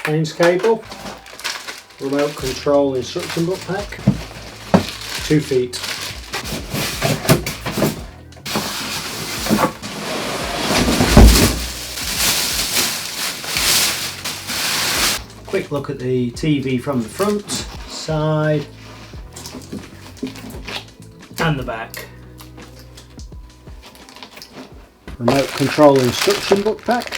mains cable, remote control instruction book pack, 2 feet. Quick look at the TV from the front, side and the back. Remote control instruction book pack,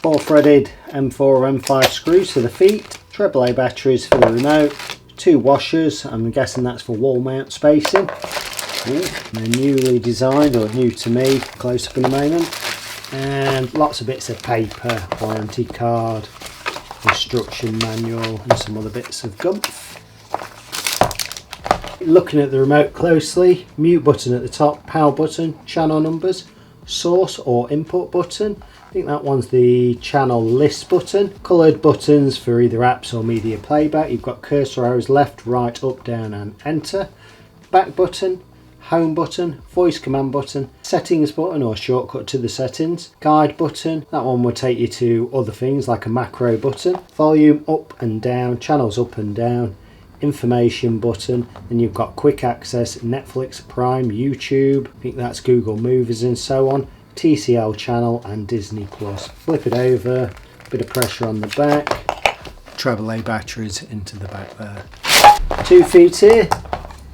4 threaded M4 or M5 screws for the feet, AAA batteries for the remote, 2 washers, I'm guessing that's for wall mount spacing. Ooh, they're newly designed, or new to me, close up in a moment, and lots of bits of paper, warranty card, instruction manual and some other bits of gumph. Looking at the remote closely, mute button at the top, power button, channel numbers, source or input button. I think that one's the channel list button. Coloured buttons for either apps or media playback. You've got cursor arrows left, right, up, down and enter. Back button, home button, voice command button, settings button or shortcut to the settings, guide button, that one will take you to other things like a macro button, volume up and down, channels up and down, information button, and you've got quick access, Netflix, Prime, YouTube, I think that's Google Movies and so on, TCL channel and Disney Plus. Flip it over, bit of pressure on the back, AAA batteries into the back there. 2 feet here,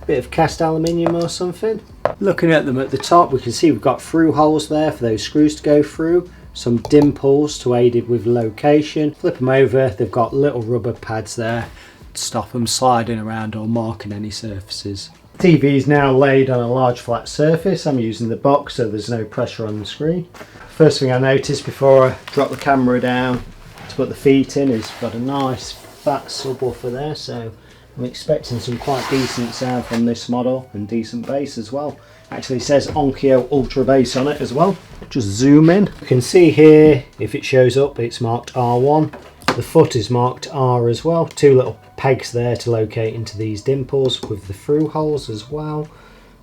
bit of cast aluminium or something. Looking at them at the top, we can see we've got through holes there for those screws to go through, some dimples to aid it with location. Flip them over, they've got little rubber pads there to stop them sliding around or marking any surfaces. TV is now laid on a large flat surface. I'm using the box so there's no pressure on the screen. First thing I noticed before I drop the camera down to put the feet in is got a nice fat subwoofer there, so I'm expecting some quite decent sound from this model and decent bass as well. Actually says Onkyo Ultra Bass on it as well. Just zoom in. You can see here, if it shows up, it's marked R1. The foot is marked R as well. 2 little pegs there to locate into these dimples with the through holes as well.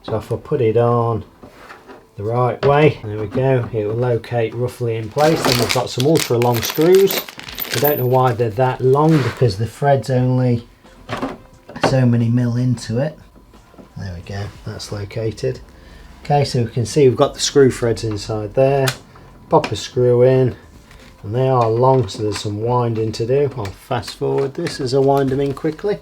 So if I put it on the right way, there we go, it will locate roughly in place. Then we've got some ultra long screws. I don't know why they're that long, because the thread's only so many mil into it. There we go, that's located. Okay, so we can see we've got the screw threads inside there. Pop a screw in, and they are long, so there's some winding to do. I'll fast forward this as I wind them in quickly.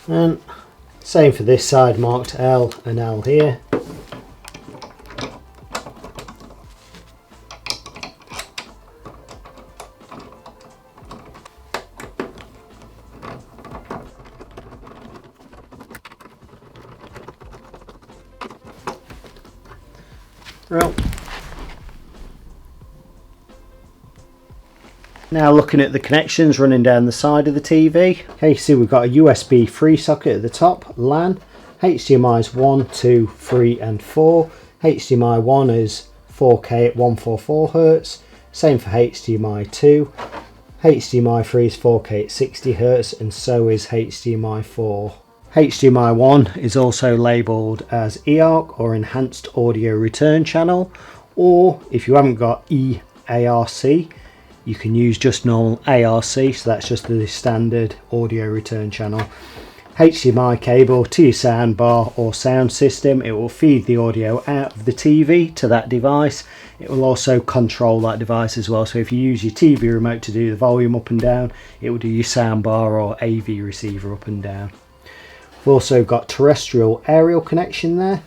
And same for this side, marked L and L here. Well, now looking at the connections running down the side of the TV. Okay, see we've got a USB 3 socket at the top, LAN, HDMI's 1, 2, 3 and 4. HDMI 1 is 4K at 144 Hz, same for HDMI 2. HDMI 3 is 4K at 60 Hz, and so is HDMI 4. HDMI 1 is also labelled as EARC or Enhanced Audio Return Channel, or if you haven't got EARC, you can use just normal ARC, so that's just the standard audio return channel. HDMI cable to your soundbar or sound system. It will feed the audio out of the TV to that device. It will also control that device as well, so if you use your TV remote to do the volume up and down, it will do your soundbar or AV receiver up and down. We've also got terrestrial aerial connection there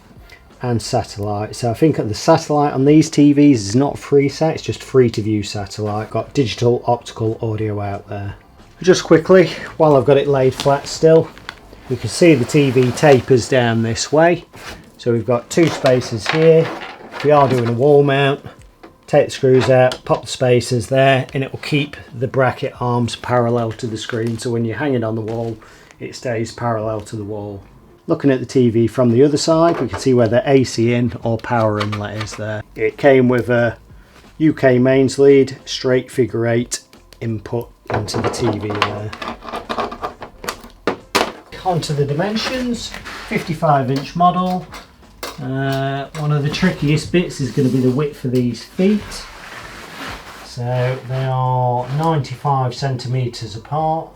and satellite. So I think the satellite on these TVs is not FreeSat, it's just free to view satellite. Got digital optical audio out there. Just quickly, while I've got it laid flat still, you can see the TV tapers down this way. So we've got 2 spaces here. If we are doing a wall mount, take the screws out, pop the spacers there, and it will keep the bracket arms parallel to the screen, so when you're hanging on the wall it stays parallel to the wall. Looking at the TV from the other side, we can see where the AC in or power inlet is there. It came with a UK mains lead, straight figure 8 input into the TV there. onto the dimensions. 55-inch model. One of the trickiest bits is going to be the width of these feet. So they are 95 centimetres apart,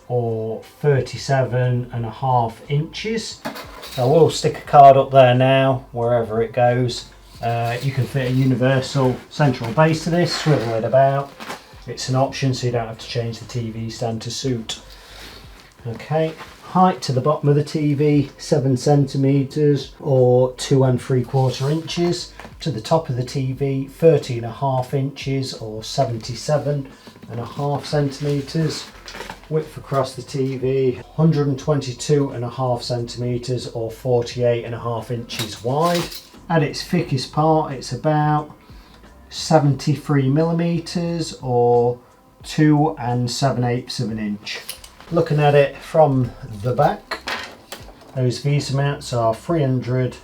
or 37.5 inches. So I will stick a card up there now, wherever it goes. You can fit a universal central base to this, swivel it about. It's an option, so you don't have to change the TV stand to suit. Okay, height to the bottom of the TV, 7 centimetres or 2 3/4 inches. To the top of the TV, 13.5 inches or 77.5 centimetres. Width across the TV, 122.5 centimetres or 48.5 inches wide. At its thickest part, it's about 73 millimetres or 2 7/8 of an inch. Looking at it from the back, those VESA mounts are 300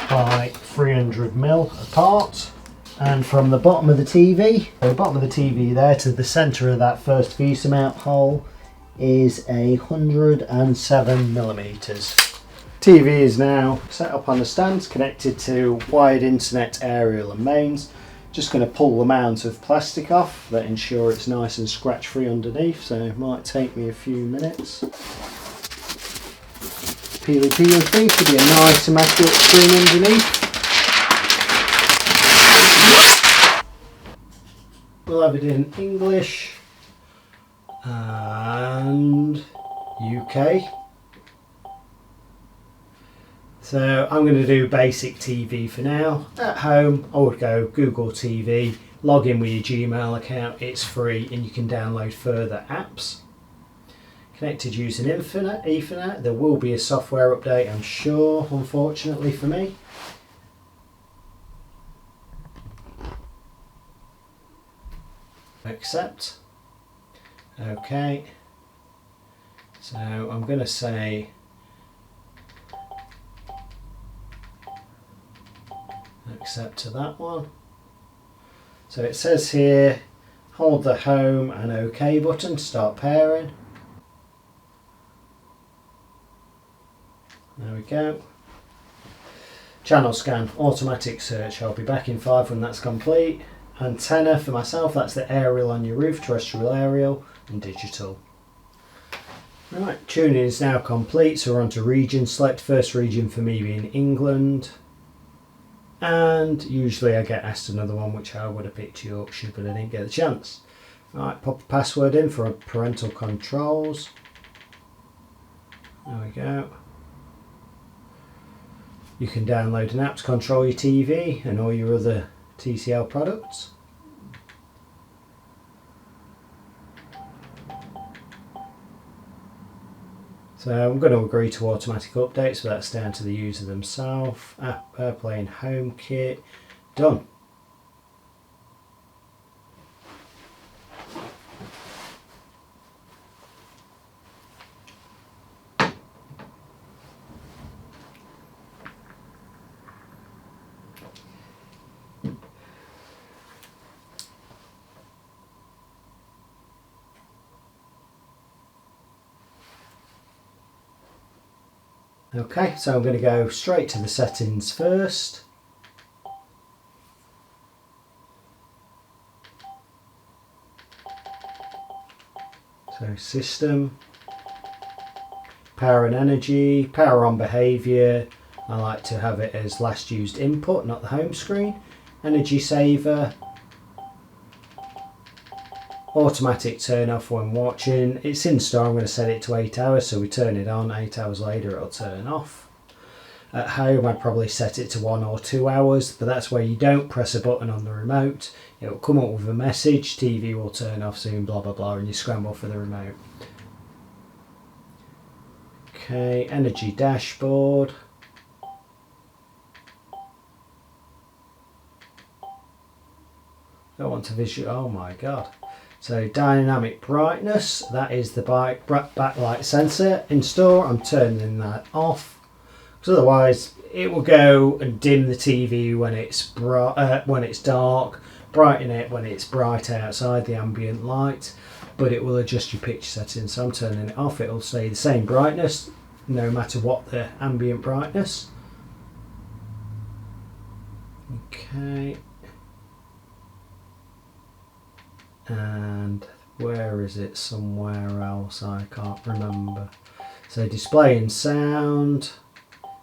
by 300 mil apart. And from the bottom of the TV, the bottom of the TV there to the centre of that first VESA mount hole is 107 millimetres. TV is now set up on the stand, connected to wired internet, aerial and mains. Just going to pull the mount of plastic off that ensure it's nice and scratch free underneath, so it might take me a few minutes. Peely thing to be a nice immaculate screen underneath. We'll have it in English and UK. So I'm going to do basic TV for now. At home, I would go Google TV, log in with your Gmail account, it's free and you can download further apps. Connected using Ethernet, there will be a software update I'm sure, unfortunately for me. Accept. Okay. So I'm going to say accept to that one. So it says here, hold the home and OK button to start pairing. There we go. Channel scan, automatic search. I'll be back in 5 when that's complete. Antenna for myself, that's the aerial on your roof, terrestrial, aerial and digital. Right, tuning is now complete, so we're on to region. Select first region for me being England. And usually I get asked another one, which I would have picked Yorkshire, but I didn't get the chance. Right, pop a password in for parental controls. There we go. You can download an app to control your TV and all your other TCL products. So I'm going to agree to automatic updates, so that's down to the user themselves. Airplane home kit, done. Okay, so I'm going to go straight to the settings first. So system, power and energy, power on behaviour. I like to have it as last used input, not the home screen. Energy saver. Automatic turn off when watching. It's in store, I'm going to set it to 8 hours, so we turn it on, 8 hours later it'll turn off. At home I'd probably set it to 1 or 2 hours, but that's where you don't press a button on the remote. It will come up with a message, TV will turn off soon, blah blah blah, and you scramble for the remote. Okay, energy dashboard. Don't want to visual, oh my god. So dynamic brightness, that is the backlight sensor. In store, I'm turning that off, because otherwise it will go and dim the TV when it's dark, brighten it when it's bright outside, the ambient light. but it will adjust your picture settings. So I'm turning it off. It will stay the same brightness no matter what the ambient brightness. Okay. And where is it? Somewhere else, I can't remember. So display and sound,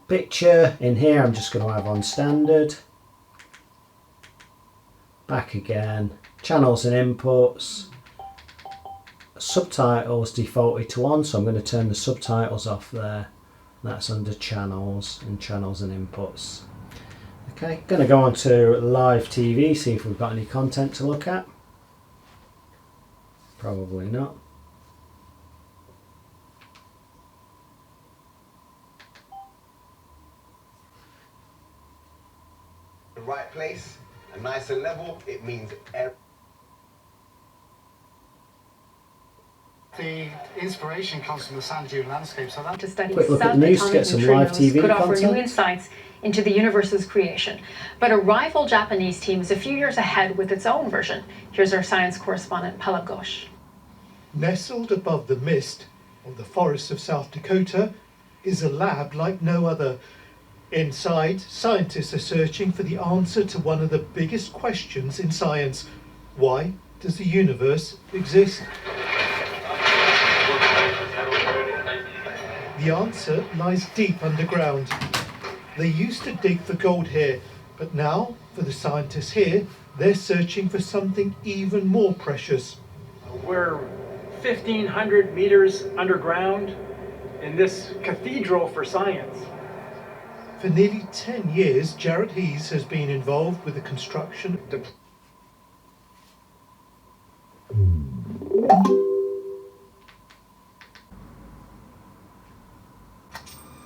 picture. In here I'm just going to have on standard. Back again, channels and inputs. Subtitles defaulted to on, so I'm going to turn the subtitles off there. That's under channels and inputs. Okay, going to go on to live TV, see if we've got any content to look at. Probably not. The right place, a nicer level, it means the inspiration comes from the sand dune landscape, so that to study quick look at the news to get some live TV could offer content. new insights into the universe's creation. But a rival Japanese team is a few years ahead with its own version. Here's our science correspondent Pala Ghosh. Nestled above the mist of the forests of South Dakota is a lab like no other. Inside, scientists are searching for the answer to one of the biggest questions in science. Why does the universe exist? The answer lies deep underground. They used to dig for gold here, but now, for the scientists here, they're searching for something even more precious. We're 1,500 meters underground in this cathedral for science. For nearly 10 years, Jared Hees has been involved with the construction.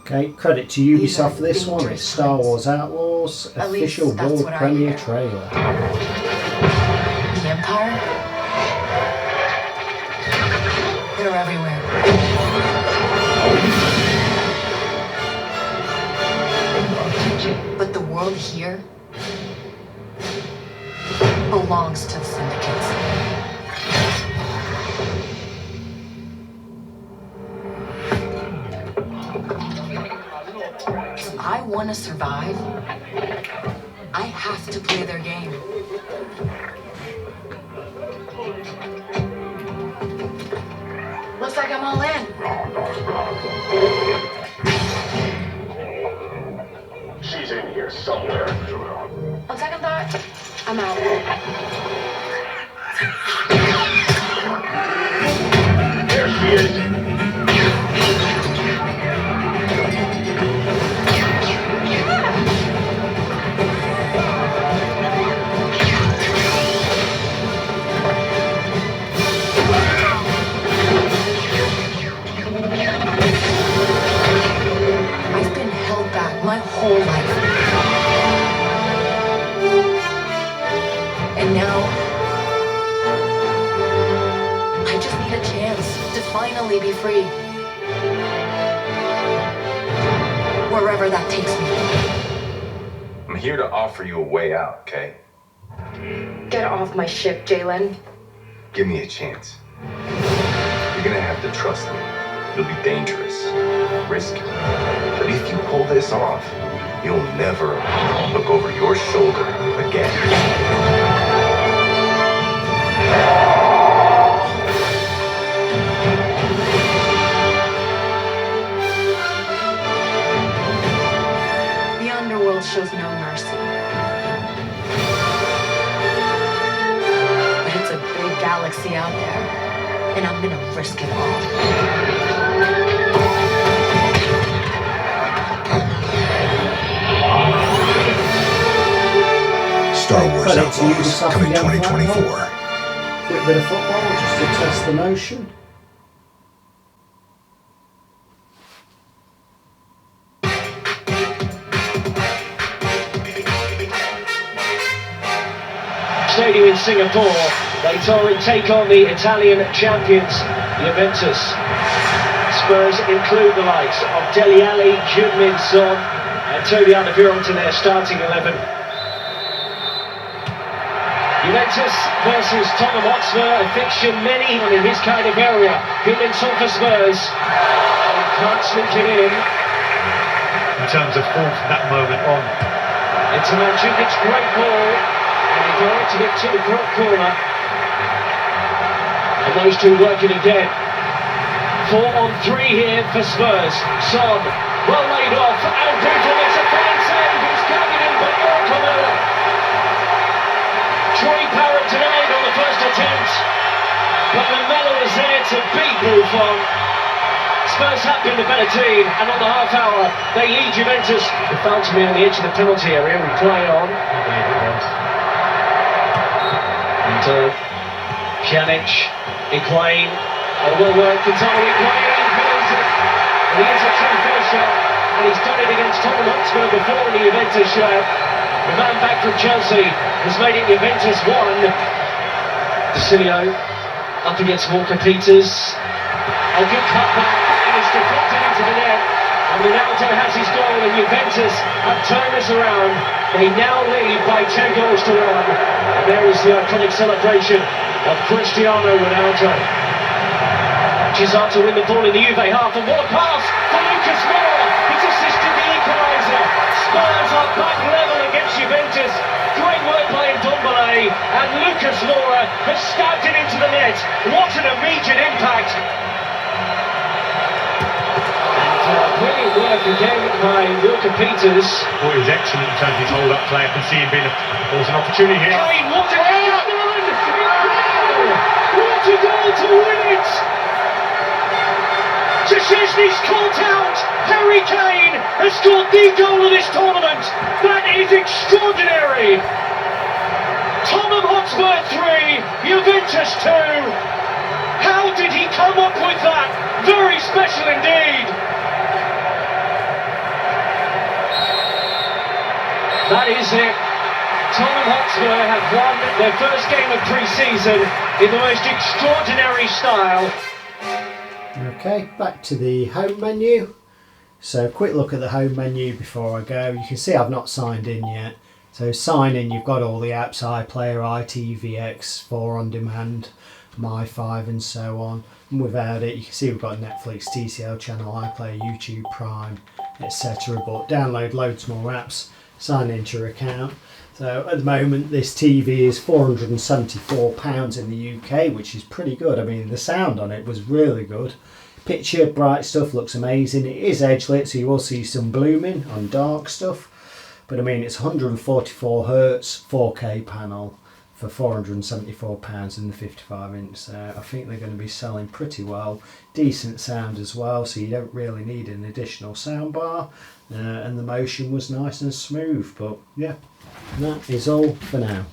Okay, credit to Ubisoft for this one. It's Star Wars Outlaws official world premiere trailer. The Empire? They're everywhere. But the world here belongs to the syndicates. If I want to survive, I have to play their game. Looks like I'm all in. she's in here somewhere. On second thought, I'm out. There she is. My whole life. And now, I just need a chance to finally be free. Wherever that takes me. I'm here to offer you a way out, okay? Get off my ship, Jalen. Give me a chance. You're gonna have to trust me. It'll be dangerous, risky. But if you pull this off, you'll never look over your shoulder again. The underworld shows no mercy. But it's a big galaxy out there, and I'm gonna risk it all. Star Wars Outlaws, coming 2024. Quick bit of football just to test the motion. Stadium in Singapore, they take on the Italian champions, Juventus. Spurs include the likes of Dele Alli, Heung-min Son and Tony Alderweireld to their starting 11. Juventus versus Tottenham Hotspur, a fixture many in his kind of area. Good for Spurs. And can't slip it in terms of form from that moment on. Into Mandzukic, great ball, and he directed it to the corner. And those two working again. 4-on-3 here for Spurs. Son, well laid off, and Buffon, it's a fine save, he's coming in, but Orkomela. Troy Parrott denied on the first attempt, but Lamella was there to beat Buffon. Spurs have been the better team, and on the half hour, they lead Juventus. The foul to me on the edge of the penalty area, we play on. And Pjanic, Higuain, well worked for Tommy Higuain, and he is a true finisher, and he's done it against Tottenham Hotspur before in the Juventus shirt. The man back from Chelsea has made it Juventus 1. Cecilio up against Walker Peters. A good cutback. It's deflected into the net, and Ronaldo has his goal, and Juventus have turned this around. They now lead by 2 goals to 1, and there is the iconic celebration of Cristiano Ronaldo. Gisard to win the ball in the Juve half, and what a pass for Lucas Moura! He's assisted the equaliser. Spurs are back level against Juventus. Great work by Ndombele, and Lucas Moura has stabbed it into the net. What an immediate impact! Brilliant work again by Walker Peters. Boy, he's excellent in terms of his hold-up play. I can see him being there was an opportunity here. Kane, what a goal! What a goal to win it! Szczesny's caught out. Harry Kane has scored the goal of this tournament. That is extraordinary. Tottenham Hotspur 3, Juventus 2. How did he come up with that? Very special indeed. That is it. Tottenham Hotspur have won their first game of pre-season in the most extraordinary style. Okay, back to the home menu. So quick look at the home menu before I go. You can see I've not signed in yet. So sign in, you've got all the apps, iPlayer, ITVX, 4 on demand, My5 and so on. And without it, you can see we've got Netflix, TCL channel, iPlayer, YouTube Prime, etc. But download loads more apps. Sign into your account. So at the moment this TV is £474 in the UK, which is pretty good. I mean, the sound on it was really good. Picture, bright stuff, looks amazing. It is edge lit, so you will see some blooming on dark stuff. But I mean, it's 144 Hz 4K panel for £474 in the 55 inch. So I think they're going to be selling pretty well. Decent sound as well, so you don't really need an additional sound bar. And the motion was nice and smooth, but yeah, that is all for now.